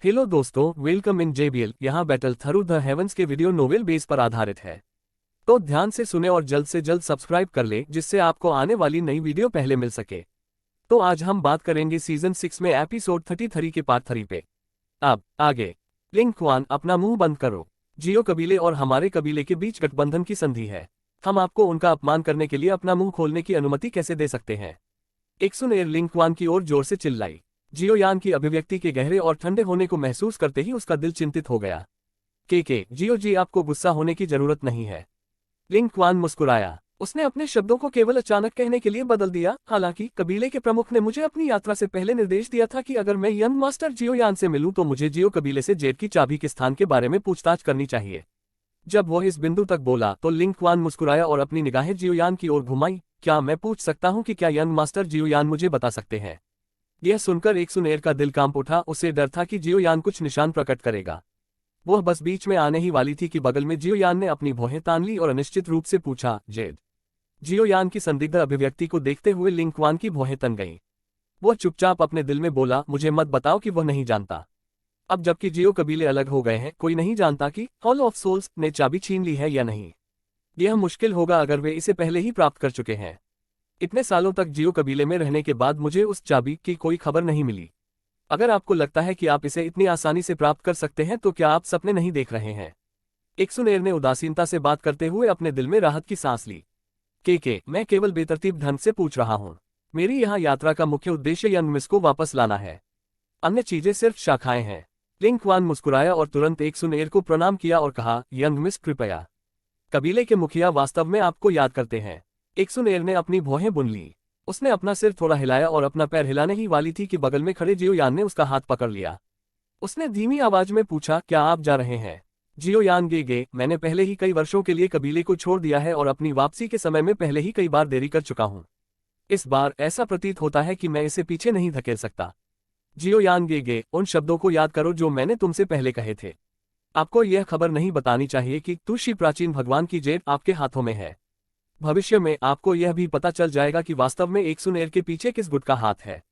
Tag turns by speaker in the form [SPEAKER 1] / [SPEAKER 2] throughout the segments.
[SPEAKER 1] Hello दोस्तों, welcome in JBL. यहाँ battle through the heavens के वीडियो नोवेल बेस पर आधारित है। तो ध्यान से सुने और जल्द से जल्द सब्सक्राइब कर ले, जिससे आपको आने वाली नई वीडियो पहले मिल सके। तो आज हम बात करेंगे सीजन 6 में एपिसोड 33 के पार्ट 3 पे। अब आगे। लिंग क्वान, अपना मुंह बंद करो। जियो कबीले और हमारे कबीले के बीच गठबंधन की संधि है। हम आपको उनका अपमान करने के लिए अपना मुंह खोलने की अनुमति कैसे दे सकते हैं? एक्सुनेर लिंग क्वान की ओर जोर से चिल्लाई। जियो यान की अभिव्यक्ति के गहरे और ठंडे होने को महसूस करते ही उसका दिल चिंतित हो गया। के जियो जी, आपको गुस्सा होने की जरूरत नहीं है। लिंग क्वान मुस्कुराया। उसने अपने शब्दों को केवल अचानक कहने के लिए बदल दिया। हालांकि कबीले के प्रमुख ने मुझे अपनी यात्रा से पहले निर्देश दिया था कि अगर मैं यंग मास्टर जियो यान से मिलूं तो मुझे जियो कबीले से जेट की चाबी के स्थान के बारे में पूछताछ करनी चाहिए। जब वह इस बिंदु तक बोला तो लिंग क्वान मुस्कुराया और अपनी निगाहें जियो यान की ओर घुमाई। क्या मैं पूछ सकता हूं कि क्या यंग मास्टर जियो यान मुझे बता सकते हैं? यह सुनकर एक्सुनेर का दिल कांप उठा। उसे डर था कि जियो यान कुछ निशान प्रकट करेगा। वह बस बीच में आने ही वाली थी कि बगल में जियो यान ने अपनी भौहें तान ली और अनिश्चित रूप से पूछा, जेड? जियो यान की संदिग्ध अभिव्यक्ति को देखते हुए लिंग क्वान की भौहें तन गईं। वह चुपचाप अपने दिल में बोला, मुझे मत बताओ कि वह नहीं जानता। अब जबकि जियो कबीले अलग हो गए हैं, कोई नहीं जानता कि हॉल ऑफ सोल्स ने चाबी छीन ली है या नहीं। यह मुश्किल होगा अगर वे इसे पहले ही प्राप्त कर चुके हैं। इतने सालों तक जियो कबीले में रहने के बाद मुझे उस चाबी की कोई खबर नहीं मिली। अगर आपको लगता है कि आप इसे इतनी आसानी से प्राप्त कर सकते हैं तो क्या आप सपने नहीं देख रहे हैं? एक्सुनेर ने उदासीनता से बात करते हुए अपने दिल में राहत की सांस ली। मैं केवल बेतरतीब ढंग से पूछ रहा हूँ। मेरी यहाँ यात्रा का मुख्य उद्देश्य यंग मिस को वापस लाना है। अन्य चीजें सिर्फ शाखाएं हैं। लिंग क्वान मुस्कुराया और तुरंत एक्सुनेर को प्रणाम किया और कहा, यंग मिस कृपया। कबीले के मुखिया वास्तव में आपको याद करते हैं। एक्सुनेर ने अपनी भौहें बुन ली। उसने अपना सिर थोड़ा हिलाया और अपना पैर हिलाने ही वाली थी कि बगल में खड़े जियो यान ने उसका हाथ पकड़ लिया। उसने धीमी आवाज में पूछा, क्या आप जा रहे हैं? जियो यान गे, मैंने पहले ही कई वर्षों के लिए कबीले को छोड़ दिया है और अपनी वापसी के समय में पहले ही कई बार देरी कर चुका हूं। इस बार ऐसा प्रतीत होता है कि मैं इसे पीछे नहीं धकेल सकता। जियो यान गे, उन शब्दों को याद करो जो मैंने तुमसे पहले कहे थे। आपको यह खबर नहीं बतानी चाहिए कि तुषी प्राचीन भगवान की जेट आपके हाथों में है। भविष्य में आपको यह भी पता चल जाएगा कि वास्तव में एक्सुनेर के पीछे किस गुट का हाथ है।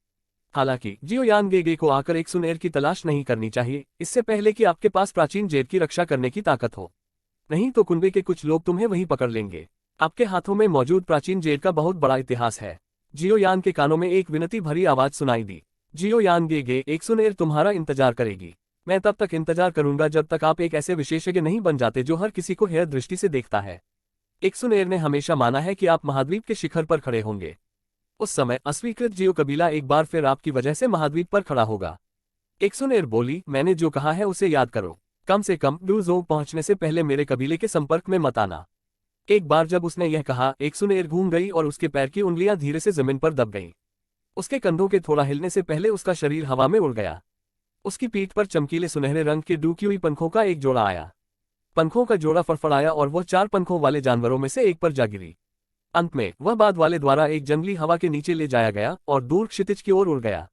[SPEAKER 1] हालांकि जियो यान गे को आकर एक्सुनेर की तलाश नहीं करनी चाहिए, इससे पहले कि आपके पास प्राचीन जेट की रक्षा करने की ताकत हो। नहीं तो कुनबे के कुछ लोग तुम्हें वहीं पकड़ लेंगे। आपके हाथों में मौजूद प्राचीन जेट का बहुत बड़ा इतिहास है। जियो यान के कानों में एक विनती भरी आवाज सुनाई दी। जियो यान गे, एक्सुनेर तुम्हारा इंतजार करेगी। मैं तब तक इंतजार करूंगा जब तक आप एक ऐसे विशेषज्ञ नहीं बन जाते जो हर किसी को हेय दृष्टि से देखता है। एक्सुनेर ने हमेशा माना है कि आप महाद्वीप के शिखर पर खड़े होंगे। उस समय अस्वीकृत जियो कबीला एक बार फिर आपकी वजह से महाद्वीप पर खड़ा होगा। एक्सुनेर बोली, मैंने जो कहा है उसे याद करो। कम से कम ब्लू जोन पहुंचने से पहले मेरे कबीले के संपर्क में मत आना। एक बार जब उसने यह कहा, एक्सुनेर घूम गई और उसके पैर की उंगलियां धीरे से जमीन पर दब गईं। उसके कंधों के थोड़ा हिलने से पहले उसका शरीर हवा में उड़ गया। उसकी पीठ पर चमकीले सुनहरे रंग के डूकी हुई पंखों का एक जोड़ा आया। पंखों का जोड़ा फड़फड़ाया और वह 4 पंखों वाले जानवरों में से एक पर जा गिरी। अंत में वह बाद वाले द्वारा एक जंगली हवा के नीचे ले जाया गया और दूर क्षितिज की ओर उड़ गया।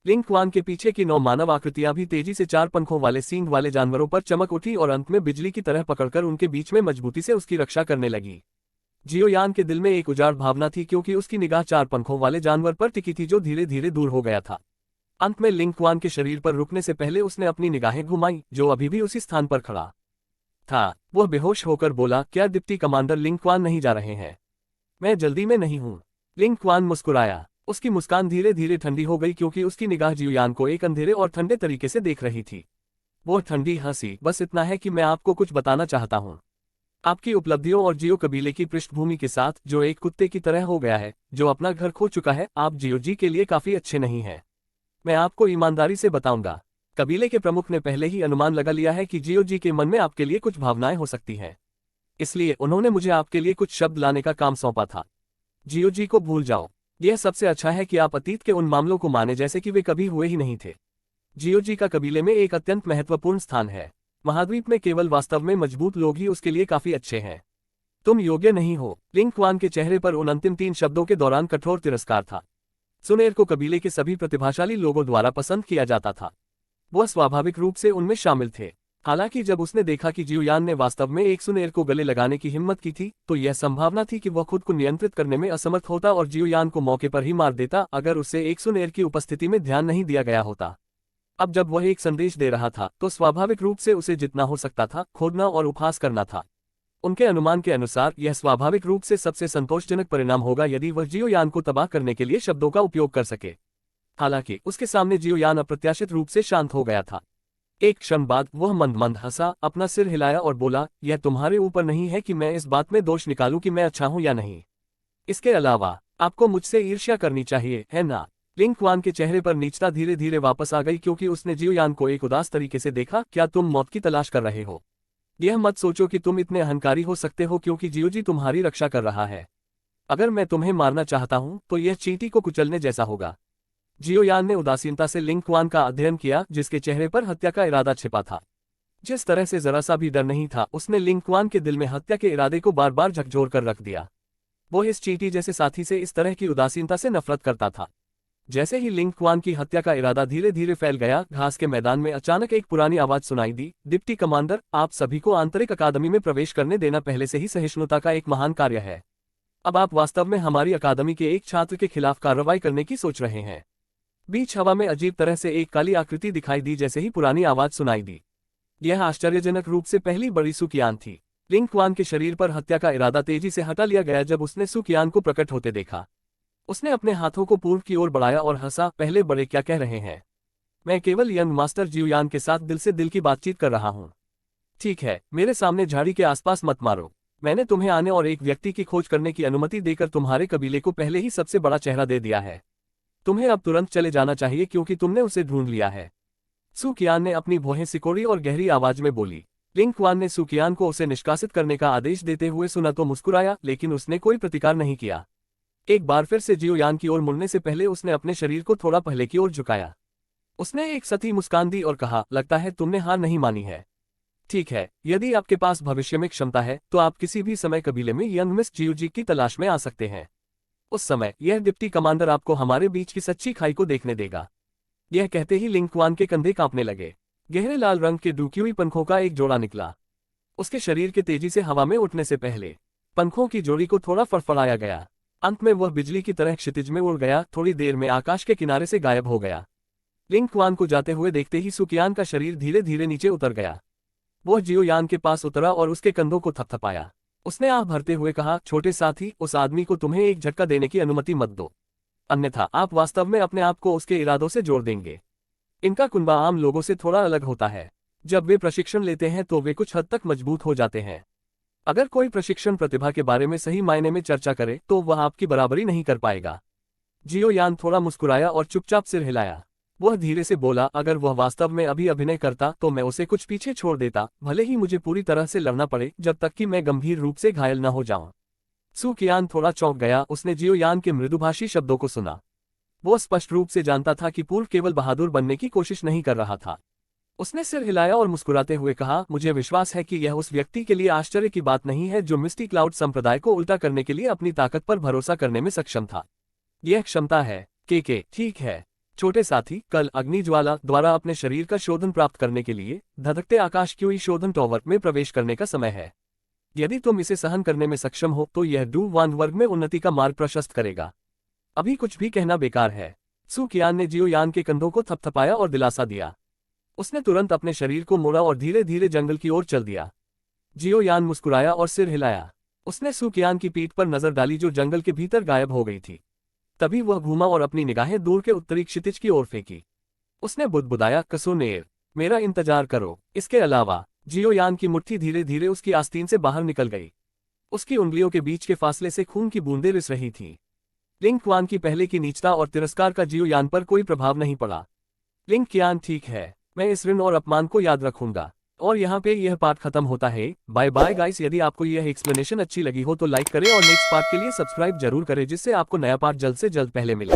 [SPEAKER 1] लिंग क्वान के पीछे की 9 मानव आकृतियां भी तेजी से 4 पंखों वाले सींग वाले जानवरों पर चमक उठी और अंत में बिजली की तरह पकड़कर उनके बीच में मजबूती से उसकी रक्षा करने लगी। जियो यान के दिल में एक उजाड़ भावना थी, क्योंकि उसकी निगाह 4 पंखों वाले जानवर पर टिकी थी जो धीरे धीरे दूर हो गया था। अंत में लिंग क्वान के शरीर पर रुकने से पहले उसने अपनी निगाहें घुमाई, जो अभी भी उसी स्थान पर खड़ा था। वह बेहोश होकर बोला, क्या डिप्टी कमांडर लिंग क्वान नहीं जा रहे हैं? मैं जल्दी में नहीं हूं। लिंग क्वान मुस्कुराया। उसकी मुस्कान धीरे धीरे ठंडी हो गई, क्योंकि उसकी निगाह जियो यान को एक अंधेरे और ठंडे तरीके से देख रही थी। वो ठंडी हंसी, बस इतना है कि मैं आपको कुछ बताना चाहता हूं। आपकी उपलब्धियों और जियो कबीले की पृष्ठभूमि के साथ, जो एक कुत्ते की तरह हो गया है जो अपना घर खो चुका है, आप जियो जी के लिए काफी अच्छे नहीं हैं। मैं आपको ईमानदारी से बताऊंगा। कबीले के प्रमुख ने पहले ही अनुमान लगा लिया है कि जियो जी के मन में आपके लिए कुछ भावनाएं हो सकती हैं। इसलिए उन्होंने मुझे आपके लिए कुछ शब्द लाने का काम सौंपा था। जियो जी को भूल जाओ। यह सबसे अच्छा है कि आप अतीत के उन मामलों को माने जैसे कि वे कभी हुए ही नहीं थे। जियो जी का कबीले में एक अत्यंत महत्वपूर्ण स्थान है। महाद्वीप में केवल वास्तव में मजबूत लोग ही उसके लिए काफी अच्छे हैं। तुम योग्य नहीं हो। लिंग क्वान के चेहरे पर उन अंतिम 3 शब्दों के दौरान कठोर तिरस्कार था। सुनेर को कबीले के सभी प्रतिभाशाली लोगों द्वारा पसंद किया जाता था। वह स्वाभाविक रूप से उनमें शामिल थे। हालांकि जब उसने देखा कि जियो यान ने वास्तव में एक्सुनेर को गले लगाने की हिम्मत की थी, तो यह संभावना थी कि वह खुद को नियंत्रित करने में असमर्थ होता और जियो यान को मौके पर ही मार देता, अगर उसे एक्सुनेर की उपस्थिति में ध्यान नहीं दिया गया होता। अब जब वह एक संदेश दे रहा था तो स्वाभाविक रूप से उसे जितना हो सकता था खोदना और उपहास करना था। उनके अनुमान के अनुसार यह स्वाभाविक रूप से सबसे संतोषजनक परिणाम होगा यदि वह जियोयान को तबाह करने के लिए शब्दों का उपयोग कर सके। हालांकि उसके सामने जियोयान अप्रत्याशित रूप से शांत हो गया था। एक क्षण बाद वह मंद मंद हंसा, अपना सिर हिलाया और बोला, यह तुम्हारे ऊपर नहीं है कि मैं इस बात में दोष निकालूं कि मैं अच्छा हूं या नहीं। इसके अलावा आपको मुझसे ईर्ष्या करनी चाहिए, है ना? लिंग क्वान के चेहरे पर नीचता धीरे धीरे वापस आ गई क्योंकि उसने जियोयान को एक उदास तरीके से देखा। क्या तुम मौत की तलाश कर रहे हो? यह मत सोचो कि तुम इतने अहंकारी हो सकते हो क्योंकि जियोजी तुम्हारी रक्षा कर रहा है। अगर मैं तुम्हें मारना चाहता हूं तो यह चींटी को कुचलने जैसा होगा। जियोयान ने उदासीनता से लिंग क्वान का अध्ययन किया, जिसके चेहरे पर हत्या का इरादा छिपा था। जिस तरह से जरा सा भी डर नहीं था, उसने लिंग क्वान के दिल में हत्या के इरादे को बार बार झकझोर कर रख दिया। वो इस चींटी जैसे साथी से इस तरह की उदासीनता से नफरत करता था। जैसे ही लिंग क्वान की हत्या का इरादा धीरे धीरे फैल गया, घास के मैदान में अचानक एक पुरानी आवाज सुनाई दी, डिप्टी कमांडर, आप सभी को आंतरिक अकादमी में प्रवेश करने देना पहले से ही सहिष्णुता का एक महान कार्य है। अब आप वास्तव में हमारी अकादमी के एक छात्र के खिलाफ कार्रवाई करने की सोच रहे हैं। बीच हवा में अजीब तरह से एक काली आकृति दिखाई दी जैसे ही पुरानी आवाज सुनाई दी। यह आश्चर्यजनक रूप से पहली बड़ी सुकियान थी। लिंग क्वान के शरीर पर हत्या का इरादा तेजी से हटा लिया गया जब उसने सुकियान को प्रकट होते देखा। उसने अपने हाथों को पूर्व की ओर बढ़ाया और हंसा, पहले बड़े क्या कह रहे हैं? मैं केवल यंग मास्टर जियोयान के साथ दिल से दिल की बातचीत कर रहा हूँ। ठीक है, मेरे सामने झाड़ी के आसपास मत मारो। मैंने तुम्हें आने और एक व्यक्ति की खोज करने की अनुमति देकर तुम्हारे कबीले को पहले ही सबसे बड़ा चेहरा दे दिया है। तुम्हें अब तुरंत चले जाना चाहिए क्योंकि तुमने उसे ढूंढ लिया है। सुकियान ने अपनी भौहें सिकोड़ी और गहरी आवाज में बोली। लिंग क्वान ने सुकियान को उसे निष्कासित करने का आदेश देते हुए सुना तो मुस्कुराया, लेकिन उसने कोई प्रतिकार नहीं किया। एक बार फिर से जियोयान की ओर मुड़ने से पहले उसने अपने शरीर को थोड़ा पहले की ओर झुकाया। उसने एक सती मुस्कान दी और कहा, लगता है तुमने हार नहीं मानी है। ठीक है, यदि आपके पास भविष्य में क्षमता है तो आप किसी भी समय कबीले में यंग मिस जियोजी की तलाश में आ सकते हैं। उस समय यह डिप्टी कमांडर आपको हमारे बीच की सच्ची खाई को देखने देगा। यह कहते ही लिंग क्वान के कंधे कांपने लगे। गहरे लाल रंग के डूकी हुई पंखों का एक जोड़ा निकला। उसके शरीर के तेजी से हवा में उठने से पहले पंखों की जोड़ी को थोड़ा फड़फड़ाया गया। अंत में वह बिजली की तरह क्षितिज में उड़ गया, थोड़ी देर में आकाश के किनारे से गायब हो गया। लिंग क्वान को जाते हुए देखते ही सुकियान का शरीर धीरे धीरे नीचे उतर गया। वह जियोयान के पास उतरा और उसके कंधों को थपथपाया। उसने आह भरते हुए कहा, छोटे साथी, उस आदमी को तुम्हें एक झटका देने की अनुमति मत दो, अन्यथा आप वास्तव में अपने आप को उसके इरादों से जोड़ देंगे। इनका कुनबा आम लोगों से थोड़ा अलग होता है। जब वे प्रशिक्षण लेते हैं तो वे कुछ हद तक मजबूत हो जाते हैं। अगर कोई प्रशिक्षण प्रतिभा के बारे में सही मायने में चर्चा करे तो वह आपकी बराबरी नहीं कर पाएगा। जियोयान थोड़ा मुस्कुराया और चुपचाप सिर हिलाया। वह धीरे से बोला, अगर वह वास्तव में अभी अभिनय करता तो मैं उसे कुछ पीछे छोड़ देता, भले ही मुझे पूरी तरह से लड़ना पड़े, जब तक कि मैं गंभीर रूप से घायल न हो जाऊं। सुकियान थोड़ा चौंक गया। उसने जियोयान के मृदुभाषी शब्दों को सुना। वो स्पष्ट रूप से जानता था कि पूर्व केवल बहादुर बनने की कोशिश नहीं कर रहा था। उसने सिर हिलाया और मुस्कुराते हुए कहा, मुझे विश्वास है कि यह उस व्यक्ति के लिए आश्चर्य की बात नहीं है जो मिस्टी क्लाउड संप्रदाय को उल्टा करने के लिए अपनी ताकत पर भरोसा करने में सक्षम था। यह क्षमता है के ठीक है छोटे साथी, कल अग्निज्वाला द्वारा अपने शरीर का शोधन प्राप्त करने के लिए धधकते आकाश की हुई शोधन टॉवर में प्रवेश करने का समय है। यदि तुम इसे सहन करने में सक्षम हो तो यह डू वान वर्ग में उन्नति का मार्ग प्रशस्त करेगा। अभी कुछ भी कहना बेकार है। सुकियान ने जियोयान के कंधों को थपथपाया और दिलासा दिया। उसने तुरंत अपने शरीर को मोड़ा और धीरे धीरे जंगल की ओर चल दिया। जियोयान मुस्कुराया और सिर हिलाया। उसने सुकियान की पीठ पर नजर डाली जो जंगल के भीतर गायब हो गई थी। तभी वह घूमा और अपनी निगाहें दूर के उत्तरी क्षितिज की ओर फेंकी। उसने बुदबुदाया, कसुनेर, मेरा इंतजार करो। इसके अलावा जियोयान की मुट्ठी धीरे धीरे उसकी आस्तीन से बाहर निकल गई। उसकी उंगलियों के बीच के फासले से खून की बूंदें रिस रही थीं। लिंग क्वान की पहले की नीचता और तिरस्कार का जियोयान पर कोई प्रभाव नहीं पड़ा। लिंग क्यान, ठीक है, मैं इस ऋण और अपमान को याद रखूंगा। और यहाँ पे यह पार्ट खत्म होता है। Bye bye guys. यदि आपको यह एक्सप्लेनेशन अच्छी लगी हो तो लाइक करें और नेक्स्ट पार्ट के लिए सब्सक्राइब जरूर करें जिससे आपको नया पार्ट जल्द से जल्द पहले मिले।